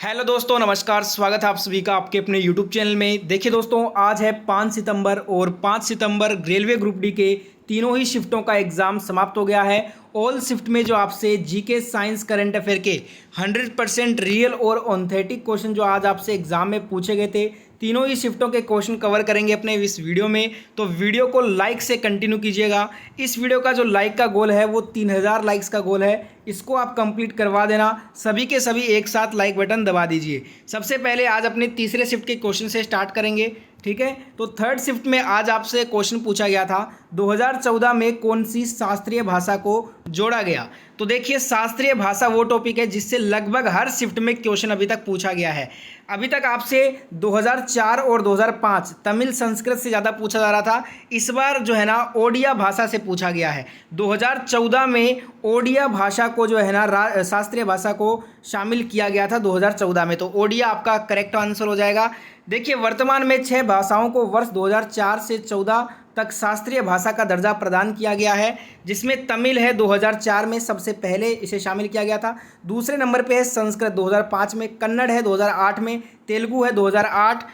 Hello दोस्तों, नमस्कार। स्वागत है आप सभी का आपके अपने यूट्यूब चैनल में। देखिए दोस्तों, आज है 5 सितंबर और 5 सितंबर रेलवे ग्रुप डी के तीनों ही शिफ्टों का एग्ज़ाम समाप्त हो गया है। ऑल शिफ्ट में जो आपसे जीके, साइंस, करंट अफेयर के 100% रियल और ऑथेंटिक क्वेश्चन जो आज आपसे एग्जाम में पूछे गए थे, तीनों ही शिफ्टों के क्वेश्चन कवर करेंगे अपने इस वीडियो में। तो वीडियो को लाइक से कंटिन्यू कीजिएगा। इस वीडियो का जो लाइक का गोल है वो 3000 लाइक्स का गोल है, इसको आप कंप्लीट करवा देना। सभी के सभी एक साथ लाइक बटन दबा दीजिए। सबसे पहले आज अपने तीसरे शिफ्ट के क्वेश्चन से स्टार्ट करेंगे, ठीक है। तो थर्ड शिफ्ट में आज आपसे क्वेश्चन पूछा गया था 2014 में कौन सी शास्त्रीय भाषा को जोड़ा गया। तो देखिए, शास्त्रीय भाषा वो टॉपिक है जिससे लगभग हर शिफ्ट में क्वेश्चन अभी तक पूछा गया है। अभी तक आपसे 2004 और 2005 तमिल संस्कृत से ज़्यादा पूछा जा रहा था। इस बार जो है ना ओडिया भाषा से पूछा गया है। 2014 में ओडिया भाषा को जो है ना शास्त्रीय भाषा को शामिल किया गया था 2014 में। तो ओडिया आपका करेक्ट आंसर हो जाएगा। देखिए, वर्तमान में 6 भाषाओं को वर्ष 2004 से 14 तक शास्त्रीय भाषा का दर्जा प्रदान किया गया है, जिसमें तमिल है 2004 में सबसे पहले इसे शामिल किया गया था। दूसरे नंबर पे है संस्कृत 2005 में, कन्नड़ है 2008 में, तेलुगु है 2008,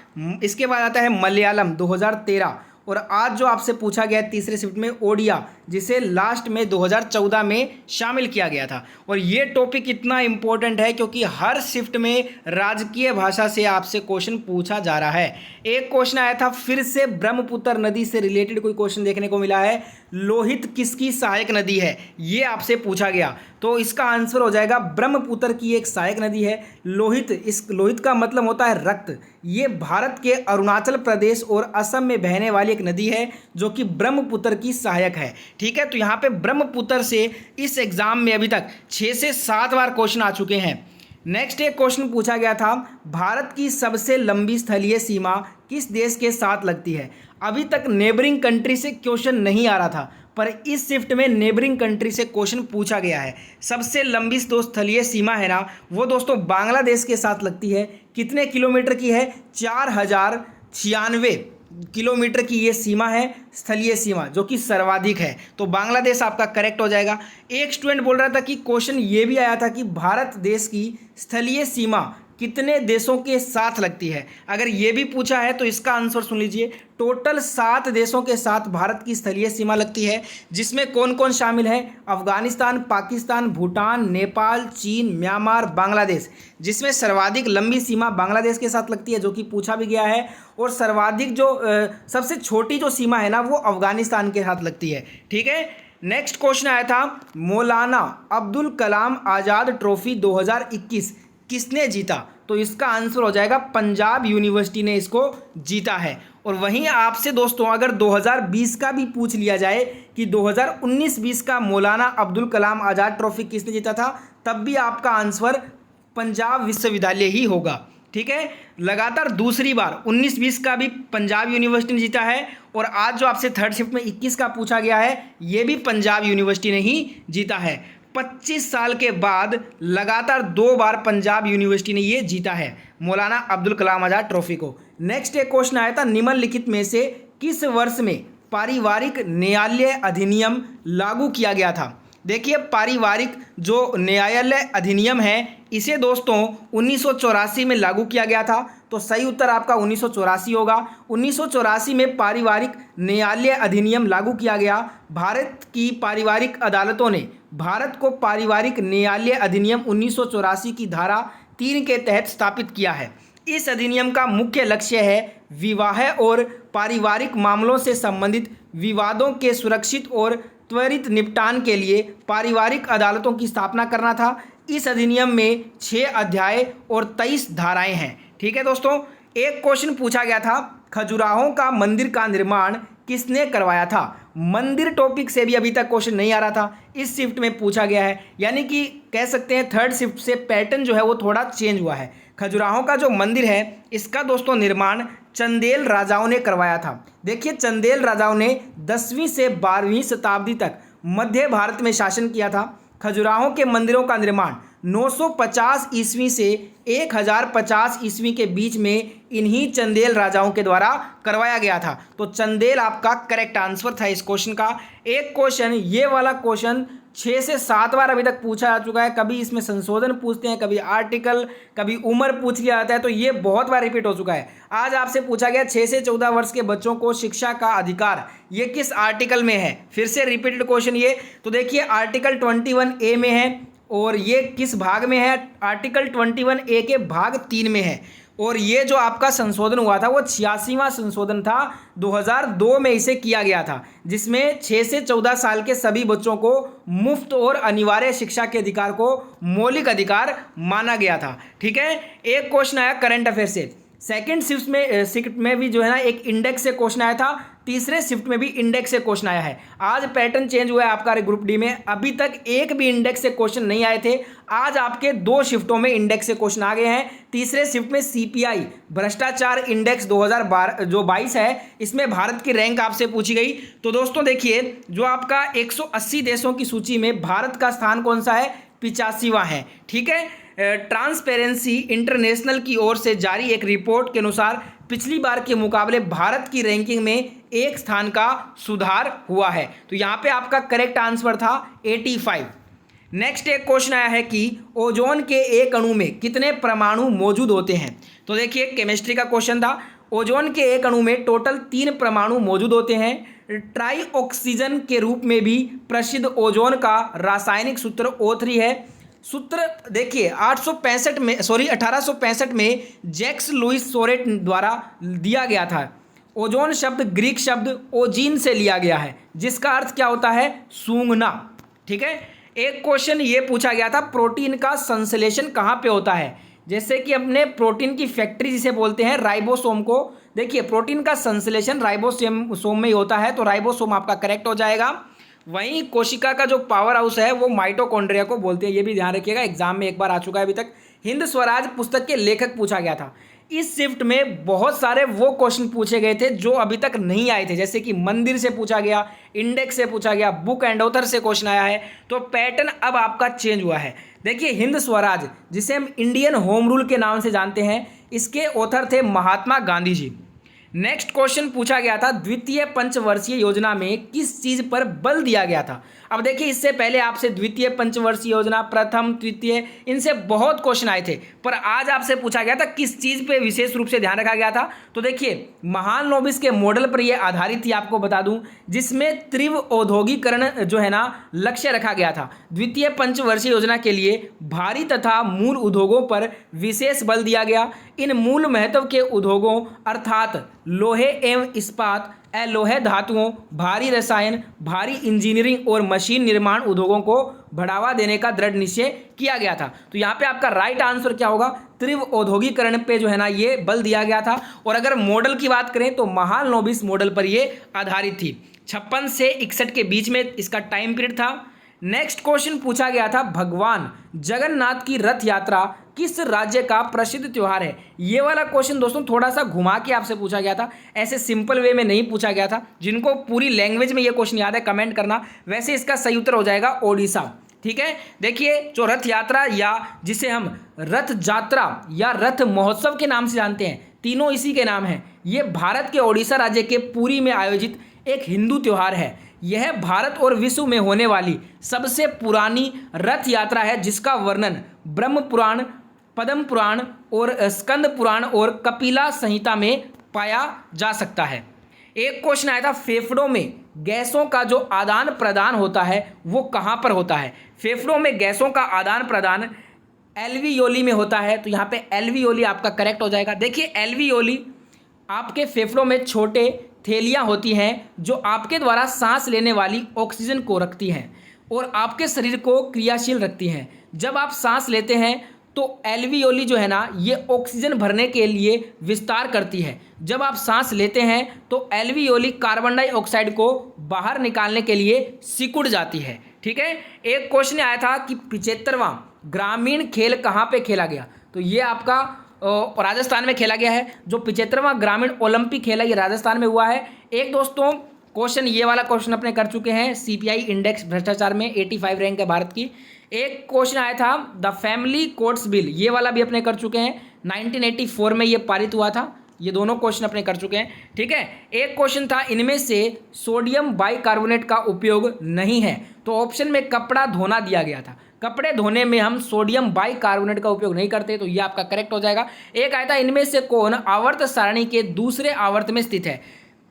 इसके बाद आता है मलयालम 2013। और आज जो आपसे पूछा गया है तीसरे शिफ्ट में ओडिया, जिसे लास्ट में 2014 में शामिल किया गया था। और ये टॉपिक इतना इम्पोर्टेंट है क्योंकि हर शिफ्ट में राजकीय भाषा से आपसे क्वेश्चन पूछा जा रहा है। एक क्वेश्चन आया था, फिर से ब्रह्मपुत्र नदी से रिलेटेड कोई क्वेश्चन देखने को मिला है। लोहित किसकी सहायक नदी है, ये आपसे पूछा गया। तो इसका आंसर हो जाएगा ब्रह्मपुत्र की एक सहायक नदी है लोहित। इस लोहित का मतलब होता है रक्त। ये भारत के अरुणाचल प्रदेश और असम में बहने वाली एक नदी है जो कि ब्रह्मपुत्र की सहायक है, ठीक है। तो यहाँ पे ब्रह्मपुत्र से इस एग्जाम में अभी तक 6 से 7 बार क्वेश्चन आ चुके हैं। नेक्स्ट एक क्वेश्चन पूछा गया था, भारत की सबसे लंबी स्थलीय सीमा किस देश के साथ लगती है। अभी तक नेबरिंग कंट्री से क्वेश्चन नहीं आ रहा था, पर इस शिफ्ट में नेबरिंग कंट्री से क्वेश्चन पूछा गया है। सबसे लंबी जो स्थलीय सीमा है ना, वो दोस्तों बांग्लादेश के साथ लगती है। कितने किलोमीटर की है? 4096 किलोमीटर की ये सीमा है, स्थलीय सीमा, जो कि सर्वाधिक है। तो बांग्लादेश आपका करेक्ट हो जाएगा। एक स्टूडेंट बोल रहा था कि क्वेश्चन ये भी आया था कि भारत देश की स्थलीय सीमा कितने देशों के साथ लगती है। अगर ये भी पूछा है तो इसका आंसर सुन लीजिए। टोटल 7 देशों के साथ भारत की स्थलीय सीमा लगती है, जिसमें कौन कौन शामिल है? अफगानिस्तान, पाकिस्तान, भूटान, नेपाल, चीन, म्यांमार, बांग्लादेश। जिसमें सर्वाधिक लंबी सीमा बांग्लादेश के साथ लगती है, जो कि पूछा भी गया है। और सर्वाधिक जो सबसे छोटी जो सीमा है ना, वो अफगानिस्तान के साथ लगती है, ठीक है। नेक्स्ट क्वेश्चन आया था, मौलाना अब्दुल कलाम आज़ाद ट्रॉफी 2021 किसने जीता। तो इसका आंसर हो जाएगा पंजाब यूनिवर्सिटी ने इसको जीता है। और वहीं आपसे दोस्तों अगर 2020 का भी पूछ लिया जाए कि 2019-20 का मौलाना अब्दुल कलाम आज़ाद ट्रॉफी किसने जीता था, तब भी आपका आंसर पंजाब विश्वविद्यालय ही होगा, ठीक है। लगातार दूसरी बार 19-20 का भी पंजाब यूनिवर्सिटी ने जीता है। और आज जो आपसे थर्ड शिफ्ट में 21 का पूछा गया है, ये भी पंजाब यूनिवर्सिटी ने ही जीता है। 25 साल के बाद लगातार 2 बार पंजाब यूनिवर्सिटी ने ये जीता है, मौलाना अब्दुल कलाम आज़ाद ट्रॉफी को। नेक्स्ट एक क्वेश्चन आया था, निम्नलिखित में से किस वर्ष में पारिवारिक न्यायालय अधिनियम लागू किया गया था। देखिए, पारिवारिक जो न्यायालय अधिनियम है, इसे दोस्तों 1984 में लागू किया गया था। तो सही उत्तर आपका 1984 होगा। 1984 में पारिवारिक न्यायालय अधिनियम लागू किया गया। भारत की पारिवारिक अदालतों ने भारत को पारिवारिक न्यायालय अधिनियम 1984 की धारा 3 के तहत स्थापित किया है। इस अधिनियम का मुख्य लक्ष्य है विवाह और पारिवारिक मामलों से संबंधित विवादों के सुरक्षित और त्वरित निपटान के लिए पारिवारिक अदालतों की स्थापना करना था। इस अधिनियम में 6 अध्याय और 23 धाराएं हैं, ठीक है दोस्तों। एक क्वेश्चन पूछा गया था, खजुराहों का मंदिर का निर्माण किसने करवाया था। मंदिर टॉपिक से भी अभी तक क्वेश्चन नहीं आ रहा था, इस शिफ्ट में पूछा गया है। यानी कि कह सकते हैं थर्ड शिफ्ट से पैटर्न जो है वो थोड़ा चेंज हुआ है। खजुराहों का जो मंदिर है, इसका दोस्तों निर्माण चंदेल राजाओं ने करवाया था। देखिए, चंदेल राजाओं ने 10वीं से 12वीं शताब्दी तक मध्य भारत में शासन किया था। खजुराहों के मंदिरों का निर्माण 950 ईस्वी से 1050 ईस्वी के बीच में इन्हीं चंदेल राजाओं के द्वारा करवाया गया था। तो चंदेल आपका करेक्ट आंसर था इस क्वेश्चन का। एक क्वेश्चन, ये वाला क्वेश्चन 6 से 7 बार अभी तक पूछा जा चुका है। कभी इसमें संशोधन पूछते हैं, कभी आर्टिकल, कभी उम्र पूछ लिया जाता है, तो ये बहुत बार रिपीट हो चुका है। आज आपसे पूछा गया 6 से 14 वर्ष के बच्चों को शिक्षा का अधिकार, ये किस आर्टिकल में है? फिर से रिपीटेड क्वेश्चन ये, तो देखिए आर्टिकल 21A में है और ये किस भाग में है? आर्टिकल 21A के भाग 3 में है। और ये जो आपका संशोधन हुआ था वो 86वां संशोधन था, 2002 में इसे किया गया था, जिसमें 6 से 14 साल के सभी बच्चों को मुफ्त और अनिवार्य शिक्षा के अधिकार को मौलिक अधिकार माना गया था। ठीक है, एक क्वेश्चन आया करंट अफेयर से। सेकेंड शिफ्ट में भी जो है ना एक इंडेक्स से क्वेश्चन आया था, तीसरे शिफ्ट में भी इंडेक्स से क्वेश्चन आया है। आज पैटर्न चेंज हुआ है आपका ग्रुप डी में, अभी तक एक भी इंडेक्स से क्वेश्चन नहीं आए थे। आज आपके 2 शिफ्टों में इंडेक्स से क्वेश्चन आ गए हैं। तीसरे शिफ्ट में CPI भ्रष्टाचार इंडेक्स 2022 है, इसमें भारत की रैंक आपसे पूछी गई। तो दोस्तों देखिए, जो आपका 180 देशों की सूची में भारत का स्थान कौन सा है? 85वां है। ठीक है, ट्रांसपेरेंसी इंटरनेशनल की ओर से जारी एक रिपोर्ट के अनुसार पिछली बार के मुकाबले भारत की रैंकिंग में 1 स्थान का सुधार हुआ है। तो यहाँ पे आपका करेक्ट आंसर था 85। नेक्स्ट एक क्वेश्चन आया है कि ओजोन के एक अणु में कितने परमाणु मौजूद होते हैं? तो देखिए केमिस्ट्री का क्वेश्चन था। ओजोन के एक अणु में टोटल 3 परमाणु मौजूद होते हैं। ट्राई ऑक्सीजन के रूप में भी प्रसिद्ध ओजोन का रासायनिक सूत्र O3 है। सूत्र देखिए 1865 में जैक्स लुइस सोरेट द्वारा दिया गया था। ओजोन शब्द ग्रीक शब्द ओजीन से लिया गया है, जिसका अर्थ क्या होता है? सूंघना। ठीक है, एक क्वेश्चन ये पूछा गया था, प्रोटीन का संश्लेषण कहाँ पे होता है? जैसे कि अपने प्रोटीन की फैक्ट्री जिसे बोलते हैं राइबोसोम को, देखिए प्रोटीन का संश्लेषण राइबोसोम में ही होता है, तो राइबोसोम आपका करेक्ट हो जाएगा। वहीं कोशिका का जो पावर हाउस है वो माइटोकॉन्ड्रिया को बोलते हैं, ये भी ध्यान रखिएगा, एग्जाम में एक बार आ चुका है अभी तक। हिंद स्वराज पुस्तक के लेखक पूछा गया था। इस शिफ्ट में बहुत सारे वो क्वेश्चन पूछे गए थे जो अभी तक नहीं आए थे, जैसे कि मंदिर से पूछा गया, इंडेक्स से पूछा गया, बुक एंड ऑथर से क्वेश्चन आया है। तो पैटर्न अब आपका चेंज हुआ है। देखिए हिंद स्वराज, जिसे हम इंडियन होम रूल के नाम से जानते हैं, इसके ऑथर थे महात्मा गांधी जी। नेक्स्ट क्वेश्चन पूछा गया था, द्वितीय पंचवर्षीय योजना में किस चीज पर बल दिया गया था? अब देखिए इससे पहले आपसे द्वितीय पंचवर्षीय योजना, प्रथम, तृतीय, इनसे बहुत क्वेश्चन आए थे, पर आज आपसे पूछा गया था किस चीज पे विशेष रूप से ध्यान रखा गया था। तो देखिए महालनोबिस के मॉडल पर यह आधारित थी, आपको बता दूं, जिसमें तीव्र औद्योगिकरण जो है ना लक्ष्य रखा गया था। द्वितीय पंचवर्षीय योजना के लिए भारी तथा मूल उद्योगों पर विशेष बल दिया गया। इन मूल महत्व के उद्योगों अर्थात लोहे एवं इस्पात, अलोहे धातुओं, भारी रसायन, भारी इंजीनियरिंग और मशीन निर्माण उद्योगों को बढ़ावा देने का दृढ़ निश्चय किया गया था। तो यहाँ पे आपका राइट आंसर क्या होगा? तीव्र औद्योगिकरण पे जो है ना ये बल दिया गया था। और अगर मॉडल की बात करें तो महालनोबिस मॉडल पर ये आधारित थी। 56 से 61 के बीच में इसका टाइम पीरियड था। नेक्स्ट क्वेश्चन पूछा गया था, भगवान जगन्नाथ की रथ यात्रा किस राज्य का प्रसिद्ध त्योहार है? ये वाला क्वेश्चन दोस्तों थोड़ा सा घुमा के आपसे पूछा गया था, ऐसे सिंपल वे में नहीं पूछा गया था। जिनको पूरी लैंग्वेज में ये क्वेश्चन याद है कमेंट करना। वैसे इसका सही उत्तर हो जाएगा ओडिशा। ठीक है, देखिए जो रथ यात्रा या जिसे हम रथ यात्रा या रथ महोत्सव के नाम से जानते हैं, तीनों इसी के नाम हैं। ये भारत के ओडिशा राज्य के पुरी में आयोजित एक हिंदू त्योहार है। यह भारत और विश्व में होने वाली सबसे पुरानी रथ यात्रा है, जिसका वर्णन ब्रह्म पुराण, पद्म पुराण और स्कंद पुराण और कपिला संहिता में पाया जा सकता है। एक क्वेश्चन आया था, फेफड़ों में गैसों का जो आदान प्रदान होता है वो कहाँ पर होता है? फेफड़ों में गैसों का आदान प्रदान एल्वियोली में होता है। तो यहाँ पे एल्वियोली आपका करेक्ट हो जाएगा। देखिए एल्वियोली आपके फेफड़ों में छोटे थैलियाँ होती हैं जो आपके द्वारा सांस लेने वाली ऑक्सीजन को रखती हैं और आपके शरीर को क्रियाशील रखती हैं। जब आप सांस लेते हैं तो एल्वियोली जो है ना ये ऑक्सीजन भरने के लिए विस्तार करती है। जब आप सांस लेते हैं तो एल्वियोली कार्बन डाइऑक्साइड को बाहर निकालने के लिए सिकुड़ जाती है। ठीक है, एक क्वेश्चन आया था कि 75वां ग्रामीण खेल कहाँ पे खेला गया? तो ये आपका राजस्थान में खेला गया है। जो 75वां ग्रामीण ओलंपिक खेल है ये राजस्थान में हुआ है। एक दोस्तों क्वेश्चन ये वाला क्वेश्चन अपने कर चुके हैं, CPI इंडेक्स भ्रष्टाचार में 85 रैंक है भारत की। एक क्वेश्चन आया था द फैमिली कोर्ट्स बिल, ये वाला भी अपने कर चुके हैं। 1984 में ये पारित हुआ था। ये दोनों क्वेश्चन अपने कर चुके हैं। ठीक है, एक क्वेश्चन था इनमें से सोडियम बाइकार्बोनेट का उपयोग नहीं है, तो ऑप्शन में कपड़ा धोना दिया गया था। कपड़े धोने में हम सोडियम बाइकार्बोनेट का उपयोग नहीं करते, तो ये आपका करेक्ट हो जाएगा। एक आया था इनमें से कौन आवर्त सारणी के दूसरे आवर्त में स्थित है।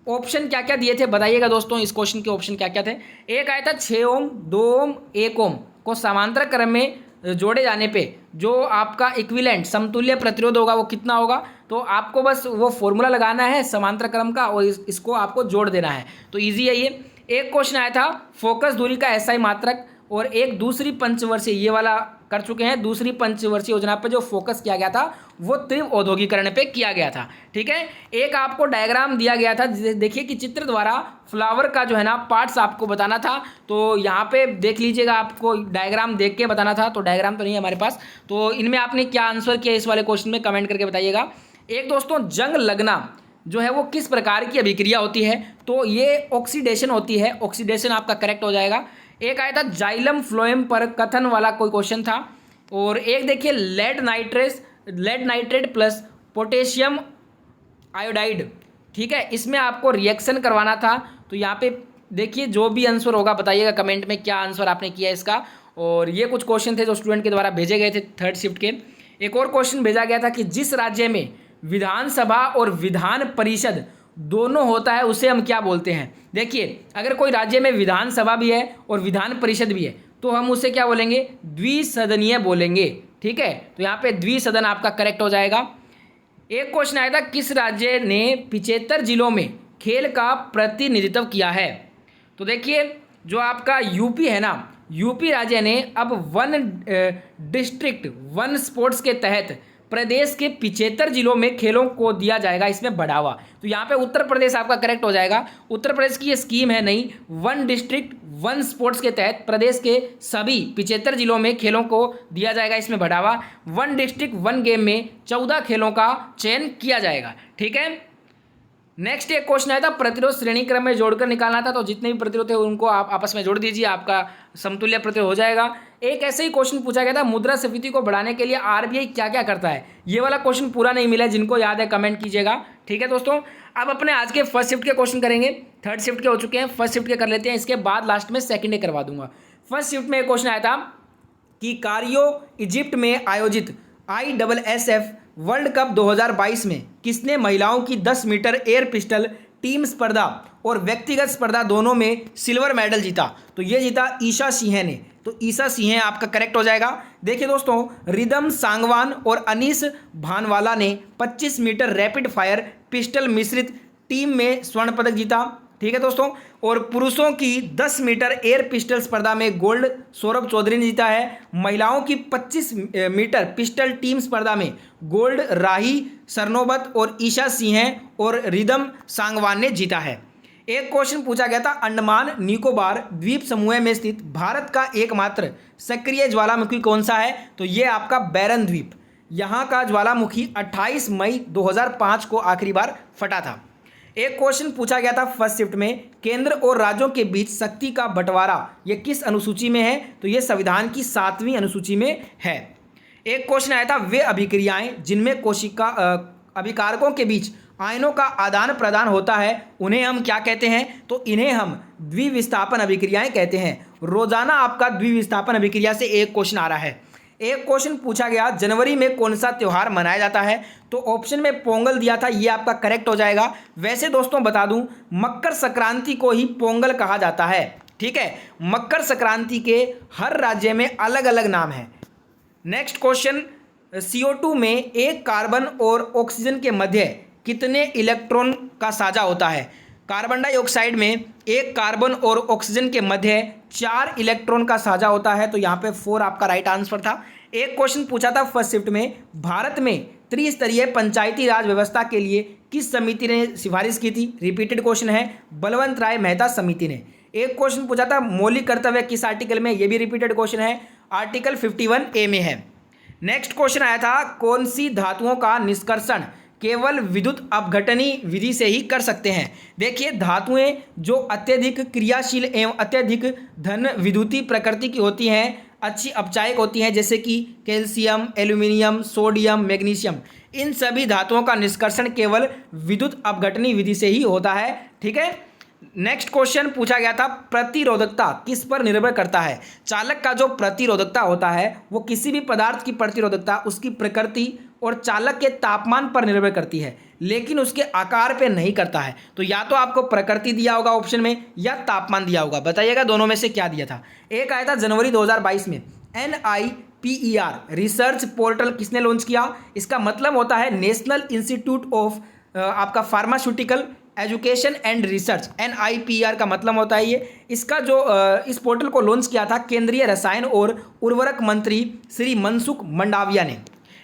ऑप्शन क्या क्या दिए थे बताइएगा दोस्तों, इस क्वेश्चन के ऑप्शन क्या क्या थे। एक आया था 6 ओम, 2 ओम, 1 ओम को समांतर क्रम में जोड़े जाने पे जो आपका इक्विवेलेंट समतुल्य प्रतिरोध होगा वो कितना होगा। तो आपको बस वो फॉर्मूला लगाना है समांतर क्रम का और इसको आपको जोड़ देना है, तो इजी है ये। एक क्वेश्चन आया था फोकस दूरी का एसआई मात्रक, और एक दूसरी पंचवर्षीय, ये वाला कर चुके हैं, दूसरी पंचवर्षीय योजना पर जो फोकस किया गया था वो तीव्र औद्योगिकरण पे किया गया था। ठीक है, एक आपको डायग्राम दिया गया था, देखिए कि चित्र द्वारा फ्लावर का जो है ना पार्ट्स आपको बताना था, तो यहाँ पे देख लीजिएगा, आपको डायग्राम देख के बताना था, तो डायग्राम तो नहीं है हमारे पास। तो इनमें आपने क्या आंसर किया इस वाले क्वेश्चन में कमेंट करके बताइएगा। एक दोस्तों जंग लगना जो है वो किस प्रकार की अभिक्रिया होती है, तो ये ऑक्सीडेशन होती है, ऑक्सीडेशन आपका करेक्ट हो जाएगा। एक आया था जाइलम फ्लोएम पर कथन वाला कोई क्वेश्चन था, और एक देखिए lead nitrate plus potassium iodide. ठीक है, इसमें आपको रिएक्शन करवाना था, तो यहाँ पे देखिए जो भी आंसर होगा बताइएगा कमेंट में क्या आंसर आपने किया इसका। और ये कुछ क्वेश्चन थे जो स्टूडेंट के द्वारा भेजे गए थे थर्ड शिफ्ट के। एक और क्वेश्चन भेजा गया था कि जिस राज्य में विधानसभा और विधान परिषद दोनों होता है उसे हम क्या बोलते हैं। देखिए अगर कोई राज्य में विधानसभा भी है और विधान परिषद भी है तो हम उसे क्या बोलेंगे, द्विसदनीय बोलेंगे। ठीक है, तो यहाँ पे द्विसदन आपका करेक्ट हो जाएगा। एक क्वेश्चन आया था किस राज्य ने 75 जिलों में खेल का प्रतिनिधित्व किया है। तो देखिए जो आपका यूपी है ना, यूपी राज्य ने अब वन डिस्ट्रिक्ट वन स्पोर्ट्स के तहत प्रदेश के 75 जिलों में खेलों को दिया जाएगा इसमें बढ़ावा। तो यहाँ पे उत्तर प्रदेश आपका करेक्ट हो जाएगा। उत्तर प्रदेश की ये स्कीम है नहीं, वन डिस्ट्रिक्ट वन स्पोर्ट्स के तहत प्रदेश के सभी 75 जिलों में खेलों को दिया जाएगा इसमें बढ़ावा। वन डिस्ट्रिक्ट वन गेम में 14 खेलों का चयन किया जाएगा। ठीक है, नेक्स्ट एक क्वेश्चन आया था प्रतिरोध श्रेणी क्रम में जोड़कर निकालना था, तो जितने भी प्रतिरोध थे उनको आप आपस में जोड़ दीजिए, आपका समतुल्य प्रतिरोध हो जाएगा। एक ऐसे ही क्वेश्चन पूछा गया था मुद्रास्फीति को बढ़ाने के लिए आरबीआई क्या क्या करता है। ये वाला क्वेश्चन पूरा नहीं मिला, जिनको याद है कमेंट कीजिएगा। ठीक है दोस्तों, अब अपने आज के फर्स्ट शिफ्ट के क्वेश्चन करेंगे, थर्ड शिफ्ट के हो चुके हैं, फर्स्ट शिफ्ट के कर लेते हैं, इसके बाद लास्ट में सेकेंड डे करवा दूंगा। फर्स्ट शिफ्ट में एक क्वेश्चन आया था कि कायरो इजिप्ट में आयोजित ISSF वर्ल्ड कप 2022 में किसने महिलाओं की 10 मीटर एयर पिस्टल टीम स्पर्धा और व्यक्तिगत स्पर्धा दोनों में सिल्वर मेडल जीता। तो ये जीता ईशा सिंह ने, तो ईशा सिंह आपका करेक्ट हो जाएगा। देखिए दोस्तों रिदम सांगवान और अनीस भानवाला ने 25 मीटर रैपिड फायर पिस्टल मिश्रित टीम में स्वर्ण पदक जीता। ठीक है दोस्तों, और पुरुषों की 10 मीटर एयर पिस्टल स्पर्धा में गोल्ड सौरभ चौधरी ने जीता है। महिलाओं की 25 मीटर पिस्टल टीम स्पर्धा में गोल्ड राही सरनोबत और ईशा सिंह और रिदम सांगवान ने जीता है। एक क्वेश्चन पूछा गया था अंडमान निकोबार द्वीप समूह में स्थित भारत का एकमात्र सक्रिय ज्वालामुखी कौन सा है। तो ये आपका बैरन द्वीप, यहाँ का ज्वालामुखी 28 मई 2005 को आखिरी बार फटा था। एक क्वेश्चन पूछा गया था फर्स्ट शिफ्ट में केंद्र और राज्यों के बीच शक्ति का बंटवारा ये किस अनुसूची में है। तो ये संविधान की 7वीं अनुसूची में है। एक क्वेश्चन आया था वे अभिक्रियाएं जिनमें कोशिका अभिकारकों के बीच आयनों का आदान प्रदान होता है उन्हें हम क्या कहते हैं। तो इन्हें हम द्विविस्थापन अभिक्रियाएं कहते हैं। रोजाना आपका द्विविस्थापन अभिक्रिया से एक क्वेश्चन आ रहा है। एक क्वेश्चन पूछा गया जनवरी में कौन सा त्यौहार मनाया जाता है। तो ऑप्शन में पोंगल दिया था, ये आपका करेक्ट हो जाएगा। वैसे दोस्तों बता दूं मकर संक्रांति को ही पोंगल कहा जाता है। ठीक है, मकर संक्रांति के हर राज्य में अलग अलग नाम है। नेक्स्ट क्वेश्चन CO2 में एक कार्बन और ऑक्सीजन के मध्य कितने इलेक्ट्रॉन का साझा होता है। कार्बन डाइऑक्साइड में एक कार्बन और ऑक्सीजन के मध्य 4 इलेक्ट्रॉन का साझा होता है। तो यहाँ पे 4 आपका राइट आंसर था। एक क्वेश्चन पूछा था फर्स्ट शिफ्ट में भारत में त्रिस्तरीय पंचायती राज व्यवस्था के लिए किस समिति ने सिफारिश की थी। रिपीटेड क्वेश्चन है, बलवंत राय मेहता समिति ने। एक क्वेश्चन पूछा था मौलिक कर्तव्य किस आर्टिकल में, ये भी रिपीटेड क्वेश्चन है, आर्टिकल 51A में है। नेक्स्ट क्वेश्चन आया था कौन सी धातुओं का निष्कर्षण केवल विद्युत अपघटनी विधि से ही कर सकते हैं। देखिए धातुएं जो अत्यधिक क्रियाशील एवं अत्यधिक धन विद्युतीय प्रकृति की होती हैं अच्छी अपचायक होती हैं, जैसे कि कैल्शियम, एल्यूमिनियम, सोडियम, मैग्नीशियम। इन सभी धातुओं का निष्कर्षण केवल विद्युत अपघटनी विधि से ही होता है। ठीक है। नेक्स्ट क्वेश्चन पूछा गया था, प्रतिरोधकता किस पर निर्भर करता है? चालक का जो प्रतिरोधकता होता है वो किसी भी पदार्थ की प्रतिरोधकता उसकी प्रकृति और चालक के तापमान पर निर्भर करती है, लेकिन उसके आकार पे नहीं करता है। तो या तो आपको प्रकृति दिया होगा ऑप्शन में या तापमान दिया होगा, बताइएगा दोनों में से क्या दिया था। एक आया था जनवरी 2022 में NIPER रिसर्च पोर्टल किसने लॉन्च किया? इसका मतलब होता है नेशनल इंस्टीट्यूट ऑफ आपका pharmaceutical education and research. NIPER का मतलब होता है ये। इसका जो इस पोर्टल को लॉन्च किया था केंद्रीय रसायन और उर्वरक मंत्री श्री मनसुख मंडाविया ने।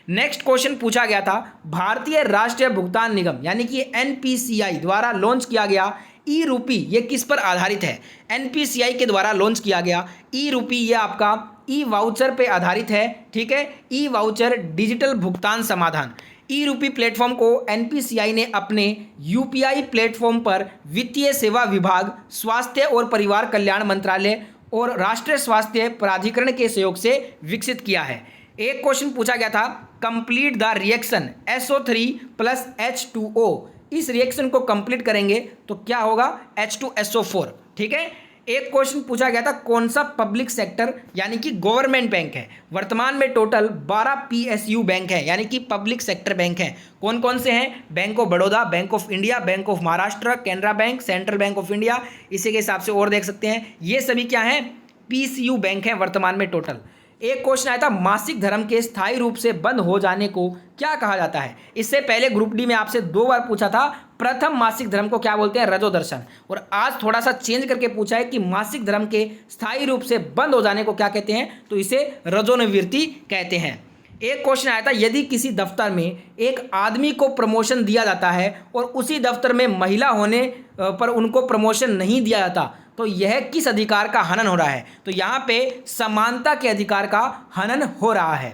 नेक्स्ट क्वेश्चन पूछा गया था, भारतीय राष्ट्रीय भुगतान निगम यानी कि NPCI द्वारा लॉन्च किया गया ई रूपी ये किस पर आधारित है? NPCI के द्वारा लॉन्च किया गया ई रूपी ये आपका ई वाउचर पे आधारित है। ठीक है, ई वाउचर डिजिटल भुगतान समाधान। ई रूपी प्लेटफॉर्म को NPCI ने अपने UPI प्लेटफॉर्म पर वित्तीय सेवा विभाग, स्वास्थ्य और परिवार कल्याण मंत्रालय और राष्ट्रीय स्वास्थ्य प्राधिकरण के सहयोग से विकसित किया है। एक क्वेश्चन पूछा गया था, complete the reaction SO3 plus H2O। इस रिएक्शन को कंप्लीट करेंगे तो क्या होगा? H2SO4। ठीक है। एक क्वेश्चन पूछा गया था, कौन सा पब्लिक सेक्टर यानी कि गवर्नमेंट बैंक है? वर्तमान में टोटल 12 PSU बैंक है यानी कि पब्लिक सेक्टर बैंक हैं। कौन कौन से हैं? Bank of Baroda, bank of India, bank of Maharashtra, Canara bank, central bank of India. इसी के हिसाब से और देख सकते हैं, ये सभी क्या हैं? PSU बैंक हैं वर्तमान में टोटल। एक क्वेश्चन आया था, मासिक धर्म के स्थायी रूप से बंद हो जाने को क्या कहा जाता है? इससे पहले ग्रुप डी में आपसे 2 बार पूछा था, प्रथम मासिक धर्म को क्या बोलते हैं? रजोदर्शन। और आज थोड़ा सा चेंज करके पूछा है कि मासिक धर्म के स्थायी रूप से बंद हो जाने को क्या कहते हैं? तो इसे रजोनिवृत्ति कहते हैं। एक क्वेश्चन आया था, यदि किसी दफ्तर में एक आदमी को प्रमोशन दिया जाता है और उसी दफ्तर में महिला होने पर उनको प्रमोशन नहीं दिया जाता तो यह किस अधिकार का हनन हो रहा है? तो यहाँ पे समानता के अधिकार का हनन हो रहा है।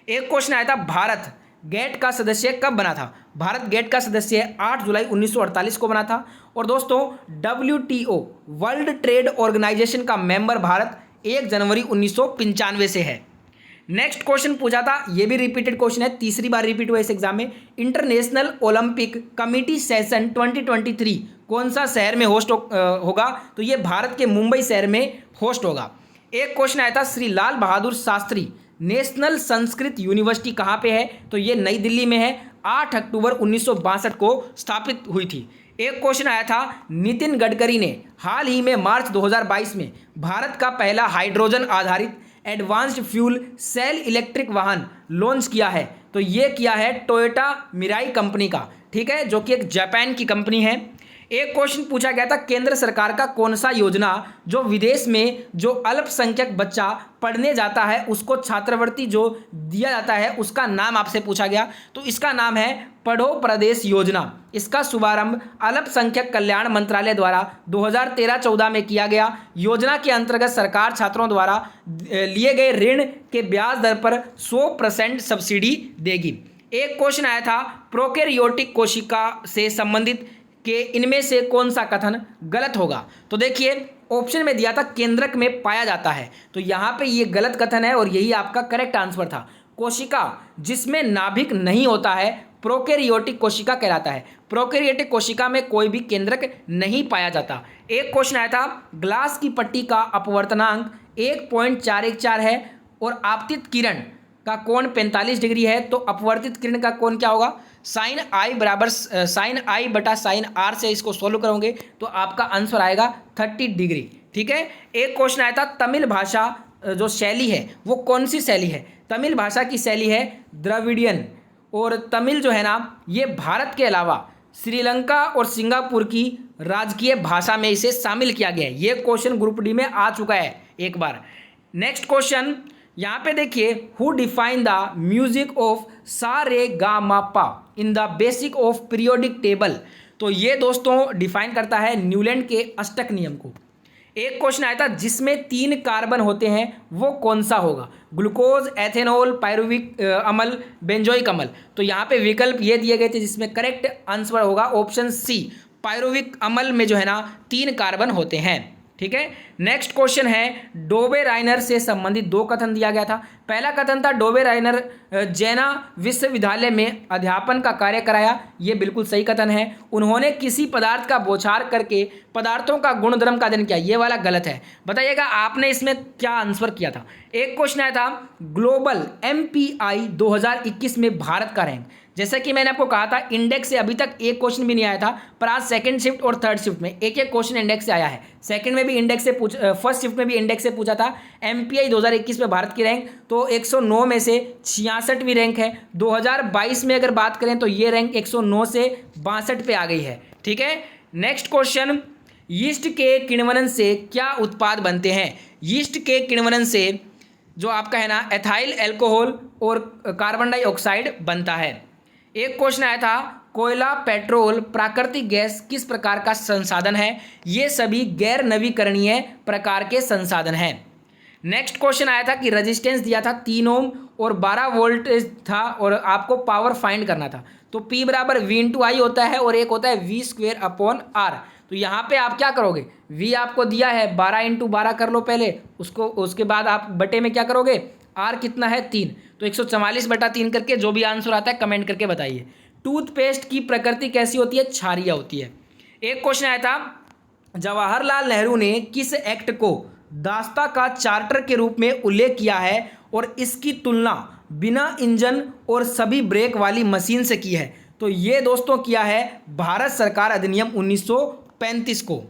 एक क्वेश्चन आया था, भारत गेट का सदस्य कब बना था? भारत गेट का सदस्य 8 जुलाई 1948 को बना था। और दोस्तों WTO वर्ल्ड ट्रेड ऑर्गेनाइजेशन का मेंबर भारत 1 जनवरी 1995 से है। नेक्स्ट क्वेश्चन पूछा था, ये भी रिपीटेड क्वेश्चन है, तीसरी बार रिपीट हुआ इस एग्जाम में, इंटरनेशनल ओलंपिक कमेटी सेशन 2023 कौन सा शहर में होस्ट होगा? तो ये भारत के मुंबई शहर में होस्ट होगा। एक क्वेश्चन आया था, श्री लाल बहादुर शास्त्री नेशनल संस्कृत यूनिवर्सिटी कहाँ पे है? तो ये नई दिल्ली में है, 8 अक्टूबर 1962 को स्थापित हुई थी। एक क्वेश्चन आया था, नितिन गडकरी ने हाल ही में मार्च 2022 में भारत का पहला हाइड्रोजन आधारित एडवांस्ड फ्यूल सेल इलेक्ट्रिक वाहन लॉन्च किया है। तो ये किया है टोयोटा मिराई कंपनी का। ठीक है, जो कि एक जापान की कंपनी है। एक क्वेश्चन पूछा गया था, केंद्र सरकार का कौन सा योजना जो विदेश में जो अल्पसंख्यक बच्चा पढ़ने जाता है उसको छात्रवृत्ति जो दिया जाता है उसका नाम आपसे पूछा गया। तो इसका नाम है पढ़ो प्रदेश योजना। इसका शुभारंभ अल्पसंख्यक कल्याण मंत्रालय द्वारा 2013-14 में किया गया। योजना के अंतर्गत सरकार छात्रों द्वारा लिए गए ऋण के ब्याज दर पर 100% सब्सिडी देगी। एक क्वेश्चन आया था, प्रोकैरियोटिक कोशिका से संबंधित कि इनमें से कौन सा कथन गलत होगा? तो देखिए ऑप्शन में दिया था केंद्रक में पाया जाता है, तो यहाँ पे ये गलत कथन है और यही आपका करेक्ट आंसर था। कोशिका जिसमें नाभिक नहीं होता है प्रोकैरियोटिक कोशिका कहलाता है। प्रोकैरियोटिक कोशिका में कोई भी केंद्रक नहीं पाया जाता। एक क्वेश्चन आया था, ग्लास की पट्टी का अपवर्तनांक 1.414 है और आपतित किरण का कोण 45 डिग्री है, तो अपवर्तित किरण का कोण क्या होगा? साइन आई बराबर साइन आई बटा साइन आर से इसको सोल्व करोगे तो आपका आंसर आएगा 30 डिग्री। ठीक है। एक क्वेश्चन आया था, तमिल भाषा जो शैली है वो कौन सी शैली है? तमिल भाषा की शैली है द्रविडियन। और तमिल जो है ना ये भारत के अलावा श्रीलंका और सिंगापुर की राजकीय भाषा में इसे शामिल किया गया है। ये क्वेश्चन ग्रुप डी में आ चुका है एक बार। नेक्स्ट क्वेश्चन यहाँ पे देखिए, who define the music of सा रे गा मा पा in the basic of periodic table? तो ये दोस्तों डिफाइन करता है न्यूलैंड के अष्टक नियम को। एक क्वेश्चन आया था, जिसमें 3 कार्बन होते हैं वो कौन सा होगा? ग्लूकोज, एथेनॉल, पायरुविक अम्ल, बेंजोइक अम्ल। तो यहाँ पे विकल्प ये दिए गए थे जिसमें करेक्ट आंसर होगा ऑप्शन सी, पायरुविक अम्ल में जो है ना 3 कार्बन होते हैं। ठीक है। नेक्स्ट क्वेश्चन है डोबे राइनर से संबंधित दो कथन दिया गया था। पहला कथन था डोबे राइनर जैना विश्वविद्यालय में अध्यापन का कार्य कराया, ये बिल्कुल सही कथन है। उन्होंने किसी पदार्थ का बौछार करके पदार्थों का गुणधर्म का अध्ययन किया, ये वाला गलत है। बताइएगा आपने इसमें क्या आंसर किया था। एक क्वेश्चन आया था ग्लोबल MPI 2021 में भारत का रैंक। जैसा कि मैंने आपको कहा था इंडेक्स से अभी तक एक क्वेश्चन भी नहीं आया था, पर आज सेकंड शिफ्ट और थर्ड शिफ्ट में एक एक क्वेश्चन इंडेक्स से आया है। सेकंड में भी इंडेक्स से फर्स्ट शिफ्ट में भी इंडेक्स से पूछा था। MPI 2021 में भारत की रैंक तो 109 में से 66वीं रैंक है। 2022 में अगर बात करें तो ये रैंक 109 से 62 पे आ गई है। ठीक है, नेक्स्ट क्वेश्चन, यीस्ट के किण्वन से क्या उत्पाद बनते हैं। यीस्ट के किण्वन से जो आपका है ना एथाइल अल्कोहल और कार्बन डाइऑक्साइड बनता है। एक क्वेश्चन आया था कोयला, पेट्रोल, प्राकृतिक गैस किस प्रकार का संसाधन है। ये सभी गैर नवीकरणीय प्रकार के संसाधन हैं। नेक्स्ट क्वेश्चन आया था कि रेजिस्टेंस दिया था 3 ओम और 12 वोल्टेज था और आपको पावर फाइंड करना था। तो P बराबर V/I होता है और एक होता है V²/R। तो यहाँ पे आप क्या करोगे, V आपको दिया है 12 कर लो पहले, उसके बाद आप बटे में क्या करोगे, R कितना है 3, तो 144/3 करके जो भी आंसर आता है कमेंट करके बताइए। टूथपेस्ट की प्रकृति कैसी होती है, क्षारीय होती है। एक क्वेश्चन आया था जवाहरलाल नेहरू ने किस एक्ट को दास्ता का चार्टर के रूप में उल्लेख किया है और इसकी तुलना बिना इंजन और सभी ब्रेक वाली मशीन से की है। तो ये दोस्तों किया है भारत सरकार अधिनियम 1935 को।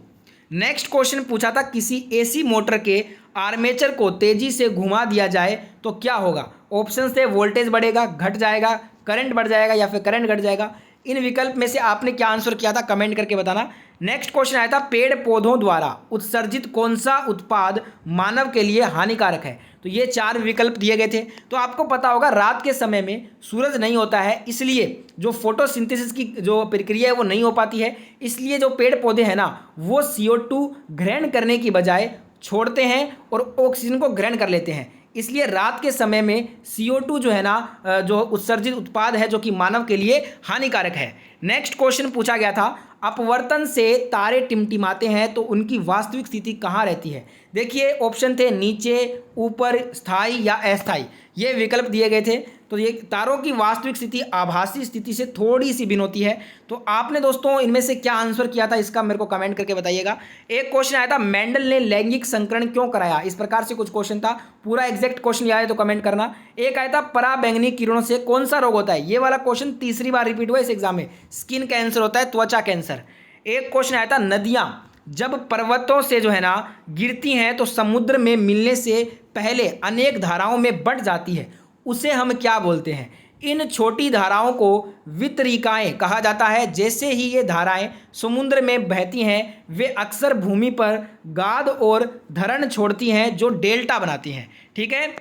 नेक्स्ट क्वेश्चन पूछा था किसी AC मोटर के आर्मेचर को तेजी से घुमा दिया जाए तो क्या होगा। ऑप्शन थे वोल्टेज बढ़ेगा, घट जाएगा, करंट बढ़ जाएगा या फिर करंट घट जाएगा। इन विकल्प में से आपने क्या आंसर किया था कमेंट करके बताना। नेक्स्ट क्वेश्चन आया था पेड़ पौधों द्वारा उत्सर्जित कौन सा उत्पाद मानव के लिए हानिकारक है। तो ये 4 विकल्प दिए गए थे। तो आपको पता होगा रात के समय में सूरज नहीं होता है, इसलिए जो फोटोसिंथेसिस की जो प्रक्रिया है वो नहीं हो पाती है, इसलिए जो पेड़ पौधे हैं ना वो CO2 ग्रहण करने की बजाय छोड़ते हैं और ऑक्सीजन को ग्रहण कर लेते हैं। इसलिए रात के समय में CO2 जो है ना जो उत्सर्जित उत्पाद है जो कि मानव के लिए हानिकारक है। नेक्स्ट क्वेश्चन पूछा गया था अपवर्तन से तारे टिमटिमाते हैं तो उनकी वास्तविक स्थिति कहाँ रहती है। देखिए ऑप्शन थे नीचे, ऊपर, स्थायी या अस्थायी, ये विकल्प दिए गए थे। तो ये तारों की वास्तविक स्थिति आभासी स्थिति से थोड़ी सी भिन्न होती है। तो आपने दोस्तों इनमें से क्या आंसर किया था इसका मेरे को कमेंट करके बताइएगा। एक क्वेश्चन आया था मेंडल ने लैंगिक संकरण क्यों कराया, इस प्रकार से कुछ क्वेश्चन था, पूरा एग्जैक्ट क्वेश्चन याद है तो कमेंट करना। एक आया था पराबैंगनी किरणों से कौन सा रोग होता है, ये वाला क्वेश्चन तीसरी बार रिपीट हुआ इस एग्जाम में, स्किन कैंसर होता है, त्वचा कैंसर। एक क्वेश्चन आया था नदियां जब पर्वतों से जो है ना गिरती हैं तो समुद्र में मिलने से पहले अनेक धाराओं में बंट जाती है, उसे हम क्या बोलते हैं। इन छोटी धाराओं को वितरिकाएं कहा जाता है। जैसे ही ये धाराएं समुद्र में बहती हैं वे अक्सर भूमि पर गाद और धरण छोड़ती हैं जो डेल्टा बनाती हैं। ठीक है,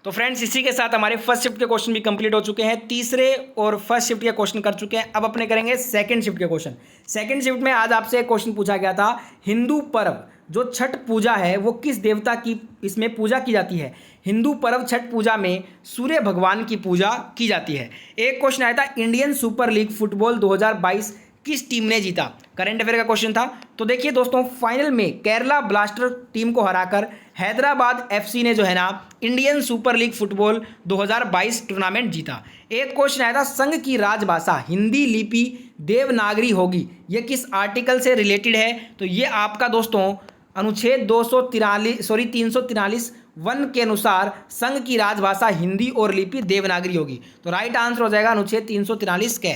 तो फ्रेंड्स इसी के साथ हमारे फर्स्ट शिफ्ट के क्वेश्चन भी कंप्लीट हो चुके हैं। तीसरे और फर्स्ट शिफ्ट के क्वेश्चन कर चुके हैं। अब अपने करेंगे सेकंड शिफ्ट के क्वेश्चन। सेकंड शिफ्ट में आज आपसे एक क्वेश्चन पूछा गया था हिंदू पर्व जो छठ पूजा है वो किस देवता की इसमें पूजा की जाती है। हिंदू पर्व छठ पूजा में सूर्य भगवान की पूजा की जाती है। एक क्वेश्चन आया था इंडियन सुपर लीग फुटबॉल 2022 किस टीम ने जीता, करंट अफेयर का क्वेश्चन था। तो देखिए दोस्तों फाइनल में केरला ब्लास्टर टीम को हराकर हैदराबाद FC ने जो है ना Indian super league football 2022 tournament जीता। एक क्वेश्चन आया था संघ की राजभाषा हिंदी लिपि देवनागरी होगी, ये किस आर्टिकल से रिलेटेड है। तो ये आपका दोस्तों अनुच्छेद 343 वन के अनुसार संघ की राजभाषा हिंदी और लिपि देवनागरी होगी। तो राइट आंसर हो जाएगा अनुच्छेद 343 के।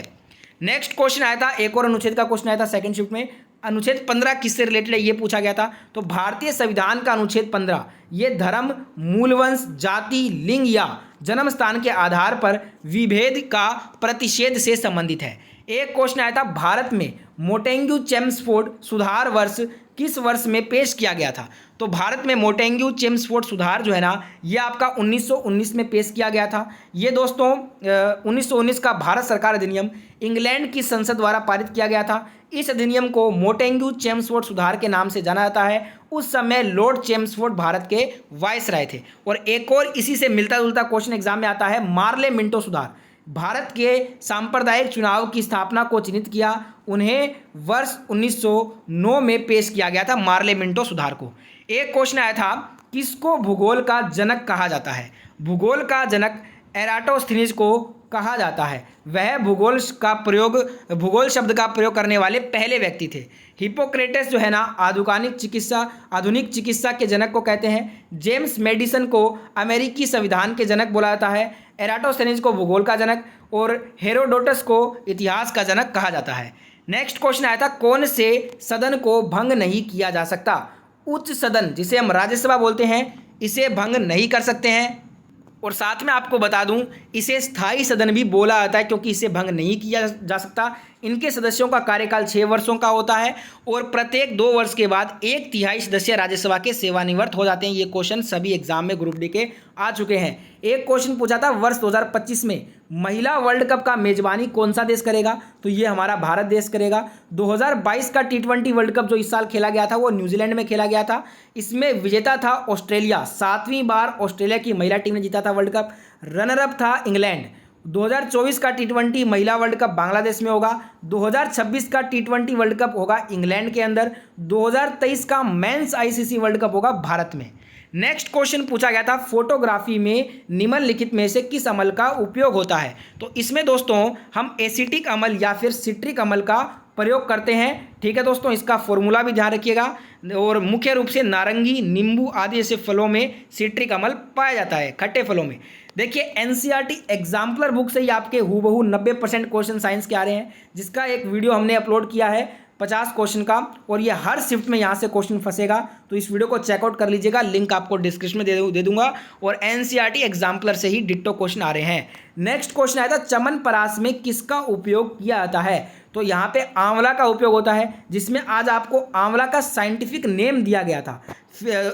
नेक्स्ट क्वेश्चन आया था एक और अनुच्छेद का क्वेश्चन आया था सेकंड शिफ्ट में, अनुच्छेद 15 किससे रिलेटेड है ये पूछा गया था। तो भारतीय संविधान का अनुच्छेद 15 ये धर्म, मूलवंश, जाति, लिंग या जन्म स्थान के आधार पर विभेद का प्रतिषेध से संबंधित है। एक क्वेश्चन आया था भारत में मोटेंग्यू चेम्सफोर्ड सुधार वर्ष किस वर्ष में पेश किया गया था। तो भारत में मोटेंग्यू चेम्सफोर्ड सुधार जो है ना ये आपका 1919 में पेश किया गया था। ये दोस्तों 1919 का भारत सरकार अधिनियम इंग्लैंड की संसद द्वारा पारित किया गया था। इस अधिनियम को मोटेंग्यू चेम्सफोर्ड सुधार के नाम से जाना जाता है। उस समय लॉर्ड चेम्सफोर्ड भारत के वाइसराय थे। और एक और इसी से मिलता जुलता क्वेश्चन एग्जाम में आता है मार्ले मिंटो सुधार, भारत के सांप्रदायिक चुनाव की स्थापना को चिन्हित किया? उन्हें वर्ष 1909 में पेश किया गया था मार्ले मिंटो सुधार को। एक क्वेश्चन आया था, किसको भूगोल का जनक कहा जाता है? भूगोल का जनक एराटोस्थेनीज को कहा जाता है। वह भूगोल शब्द का प्रयोग करने वाले पहले व्यक्ति थे। हिप्पोक्रेटस जो है ना आधुनिक चिकित्सा के जनक को कहते हैं। जेम्स मेडिसन को अमेरिकी संविधान के जनक बोला जाता है। एराटोस्थेनीज को भूगोल का जनक और हेरोडोटस को इतिहास का जनक कहा जाता है। नेक्स्ट क्वेश्चन आया था, कौन से सदन को भंग नहीं किया जा सकता? उच्च सदन, जिसे हम राज्यसभा बोलते हैं, इसे भंग नहीं कर सकते हैं। और साथ में आपको बता दूं, इसे स्थायी सदन भी बोला जाता है क्योंकि इसे भंग नहीं किया जा सकता। इनके सदस्यों का कार्यकाल 6 वर्षों का होता है और प्रत्येक 2 वर्ष के बाद 1/3 सदस्य राज्यसभा के सेवानिवृत्त हो जाते हैं। ये क्वेश्चन सभी एग्जाम में ग्रुप डी के आ चुके हैं। एक क्वेश्चन पूछा था, वर्ष 2025 में महिला वर्ल्ड कप का मेजबानी कौन सा देश करेगा? तो ये हमारा भारत देश करेगा। 2022 का T20 वर्ल्ड कप जो इस साल खेला गया था वो न्यूजीलैंड में खेला गया था। इसमें विजेता था ऑस्ट्रेलिया। 7वीं बार ऑस्ट्रेलिया की महिला टीम ने जीता था वर्ल्ड कप। रनर अप था इंग्लैंड। 2024 का T20 महिला वर्ल्ड कप बांग्लादेश में होगा। 2026 का T20 वर्ल्ड कप होगा इंग्लैंड के अंदर। 2023 का मेंस ICC वर्ल्ड कप होगा भारत में। नेक्स्ट क्वेश्चन पूछा गया था, फोटोग्राफी में निम्नलिखित में से किस अमल का उपयोग होता है? तो इसमें दोस्तों हम एसिटिक अम्ल या फिर सिट्रिक अम्ल का प्रयोग करते हैं। ठीक है दोस्तों, इसका फॉर्मूला भी ध्यान रखिएगा। और मुख्य रूप से नारंगी, नींबू आदि जैसे फलों में सिट्रिक अम्ल पाया जाता है, खट्टे फलों में। देखिए NCERT एग्जाम्पलर बुक से ही आपके हूबहू 90% क्वेश्चन साइंस के आ रहे हैं, जिसका एक वीडियो हमने अपलोड किया है 50 क्वेश्चन का, और ये हर शिफ्ट में यहाँ से क्वेश्चन फंसेगा। तो इस वीडियो को चेकआउट कर लीजिएगा, लिंक आपको डिस्क्रिप्शन में दे दूंगा। और NCERT एग्जाम्पलर से ही डिट्टो क्वेश्चन आ रहे हैं। नेक्स्ट क्वेश्चन आया था, च्यवनप्राश में किसका उपयोग किया जाता है? तो यहाँ पे आंवला का उपयोग होता है, जिसमें आज आपको आंवला का साइंटिफिक नेम दिया गया था।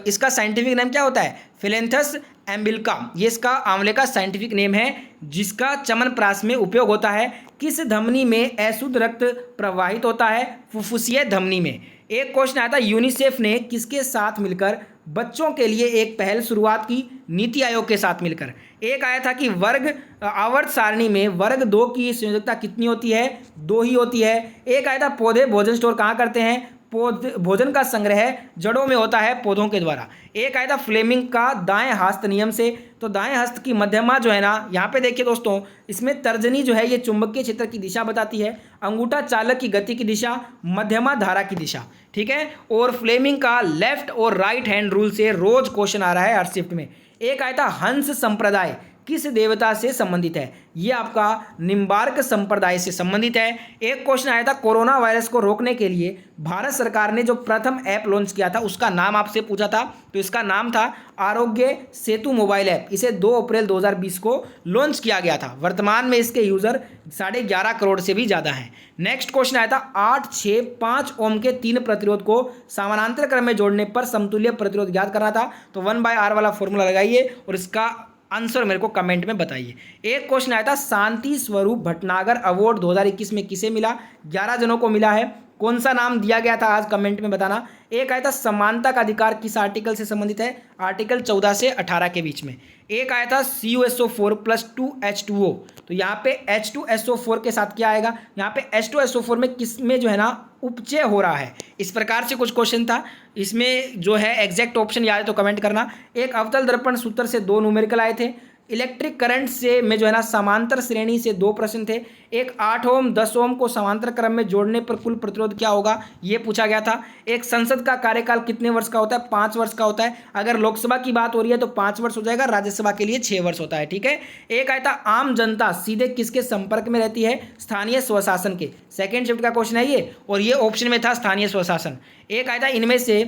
इसका साइंटिफिक नेम क्या होता है? फिलेंथस एम्बिलिका, ये इसका आंवले का साइंटिफिक नेम है, जिसका च्यवनप्राश में उपयोग होता है। किस धमनी में अशुद्ध रक्त प्रवाहित होता है? फुफ्फुसीय धमनी में। एक क्वेश्चन आया था, यूनिसेफ ने किसके साथ मिलकर बच्चों के लिए एक पहल शुरुआत की? नीति आयोग के साथ मिलकर। एक आया था कि वर्ग आवर्त सारणी में वर्ग 2 की संयोजकता कितनी होती है? 2 ही होती है। एक आया था, पौधे भोजन स्टोर कहाँ करते हैं? भोजन का संग्रह जड़ों में होता है पौधों के द्वारा। एक आया था फ्लेमिंग का दाएं हस्त नियम से। तो दाएं हस्त की मध्यमा जो है ना, यहाँ पे देखिए दोस्तों, इसमें तर्जनी जो है ये चुंबकीय क्षेत्र की दिशा बताती है, अंगूठा चालक की गति की दिशा, मध्यमा धारा की दिशा। ठीक है, और फ्लेमिंग का लेफ्ट और राइट हैंड रूल से रोज क्वेश्चन आ रहा है हर शिफ्ट में। एक आया था, हंस संप्रदाय किस देवता से संबंधित है? ये आपका निम्बार्क संप्रदाय से संबंधित है। एक क्वेश्चन आया था, कोरोना वायरस को रोकने के लिए भारत सरकार ने जो प्रथम ऐप लॉन्च किया था उसका नाम आपसे पूछा था। तो इसका नाम था आरोग्य सेतु मोबाइल ऐप। इसे 2 अप्रैल 2020 को लॉन्च किया गया था। वर्तमान में इसके यूजर 11.5 करोड़ से भी ज़्यादा हैं। नेक्स्ट क्वेश्चन आया था, 8, 6, 5 ओम के 3 प्रतिरोध को समानांतर क्रम में जोड़ने पर समतुल्य प्रतिरोध ज्ञात करना था। तो 1/R वाला फॉर्मूला लगाइए और इसका आंसर मेरे को कमेंट में बताइए। एक क्वेश्चन आया था, शांति स्वरूप भटनागर अवार्ड 2021 में किसे मिला? 11 जनों को मिला है। कौन सा नाम दिया गया था आज कमेंट में बताना। एक आया था, समानता का अधिकार किस आर्टिकल से संबंधित है? आर्टिकल 14 से 18 के बीच में। एक आया था, CuSO4 + 2H2O। तो यहाँ पे H2SO4 के साथ क्या आएगा? यहाँ पे H2SO4 में किस में जो है ना उपचय हो रहा है, इस प्रकार से कुछ क्वेश्चन था। इसमें जो है एग्जैक्ट ऑप्शन याद है तो कमेंट करना। एक अवतल दर्पण सूत्र से 2 न्यूमेरिकल आए थे। इलेक्ट्रिक करंट से में जो है ना समांतर श्रेणी से 2 प्रश्न थे। एक 8 ओम 10 ओम को समांतर क्रम में जोड़ने पर कुल प्रतिरोध क्या होगा, ये पूछा गया था। एक संसद का कार्यकाल कितने वर्ष का होता है? 5 वर्ष का होता है। अगर लोकसभा की बात हो रही है तो 5 वर्ष हो जाएगा, राज्यसभा के लिए 6 वर्ष होता है। ठीक है। एक आया था, आम जनता सीधे किसके संपर्क में रहती है? स्थानीय स्वशासन के। सेकेंड शिफ्ट का क्वेश्चन है ये, और ये ऑप्शन में था स्थानीय स्वशासन। एक आया था, इनमें से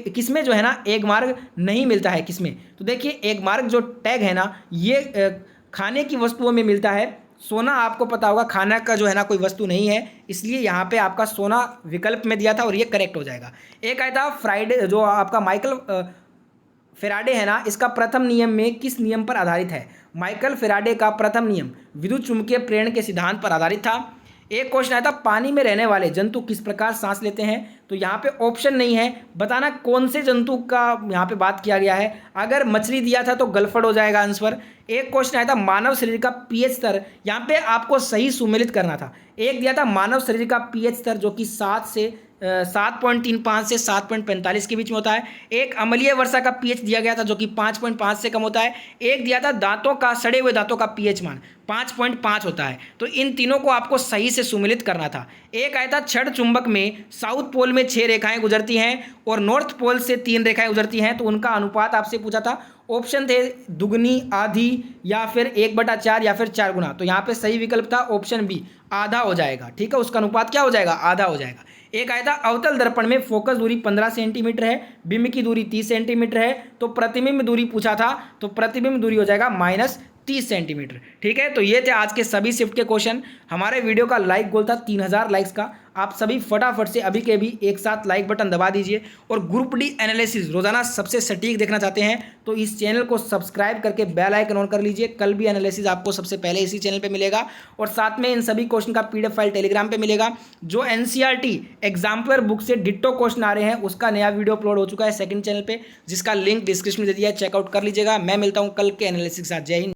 किसमें जो है ना एक मार्ग नहीं मिलता है? किसमें? तो देखिए, एक मार्ग जो टैग है ना, ये खाने की वस्तुओं में मिलता है। सोना आपको पता होगा खाना का जो है ना कोई वस्तु नहीं है, इसलिए यहाँ पे आपका सोना विकल्प में दिया था और ये करेक्ट हो जाएगा। एक आया था, फ्राइडे जो आपका माइकल फेराडे है ना, इसका प्रथम नियम में किस नियम पर आधारित है? माइकल फेराडे का प्रथम नियम विद्युत चुम्बकीय प्रेरण के सिद्धांत पर आधारित था। एक क्वेश्चन आया था पानी में रहने वाले जंतु किस प्रकार सांस लेते हैं, तो यहाँ पे ऑप्शन नहीं है, बताना कौन से जंतु का यहाँ पे बात किया गया है। अगर मछली दिया था तो गलफड़ हो जाएगा आंसर। एक क्वेश्चन आया था मानव शरीर का पीएच स्तर, यहाँ पे आपको सही सुमेलित करना था। एक दिया था मानव शरीर का पीएच स्तर जो कि 7.35 से 7.45 के बीच में होता है। एक अम्लीय वर्षा का पीएच दिया गया था जो कि 5.5 से कम होता है। एक दिया था दांतों का, सड़े हुए दांतों का पीएच मान 5.5 होता है। तो इन तीनों को आपको सही से सुमेलित करना था। एक आया था क्षण चुंबक में साउथ पोल में 6 रेखाएं गुजरती हैं और नॉर्थ पोल से 3 रेखाएं गुजरती हैं, तो उनका अनुपात आपसे पूछा था। ऑप्शन थे दुगनी, आधी, या फिर 1/4 या फिर 4 गुना। तो यहाँ पे सही विकल्प था ऑप्शन बी, आधा हो जाएगा। ठीक है, उसका अनुपात क्या हो जाएगा, आधा हो जाएगा। एक आया था अवतल दर्पण में फोकस दूरी 15 सेंटीमीटर है, बिंब की दूरी 30 सेंटीमीटर है, तो प्रतिबिंब दूरी पूछा था, तो प्रतिबिंब दूरी हो जाएगा -30 सेंटीमीटर। ठीक है, तो ये थे आज के सभी शिफ्ट के क्वेश्चन। हमारे वीडियो का लाइक गोल था 3000 लाइक्स का। आप सभी फटाफट से अभी के भी एक साथ लाइक बटन दबा दीजिए। और ग्रुप डी एनालिसिस रोजाना सबसे सटीक देखना चाहते हैं तो इस चैनल को सब्सक्राइब करके बेल आइकन ऑन कर लीजिए। कल भी एनालिसिस आपको सबसे पहले इसी चैनल पे मिलेगा और साथ में इन सभी क्वेश्चन का पीडीएफ फाइल टेलीग्राम पे मिलेगा। जो एनसीईआरटी एग्जाम्पलर बुक से डिट्टो क्वेश्चन आ रहे हैं उसका नया वीडियो अपलोड हो चुका है सेकंड चैनल पे, जिसका लिंक डिस्क्रिप्शन में दे दिया है, चेकआउट कर लीजिएगा। मैं मिलता हूँ कल के एनालिसिस के साथ। जय हिंद।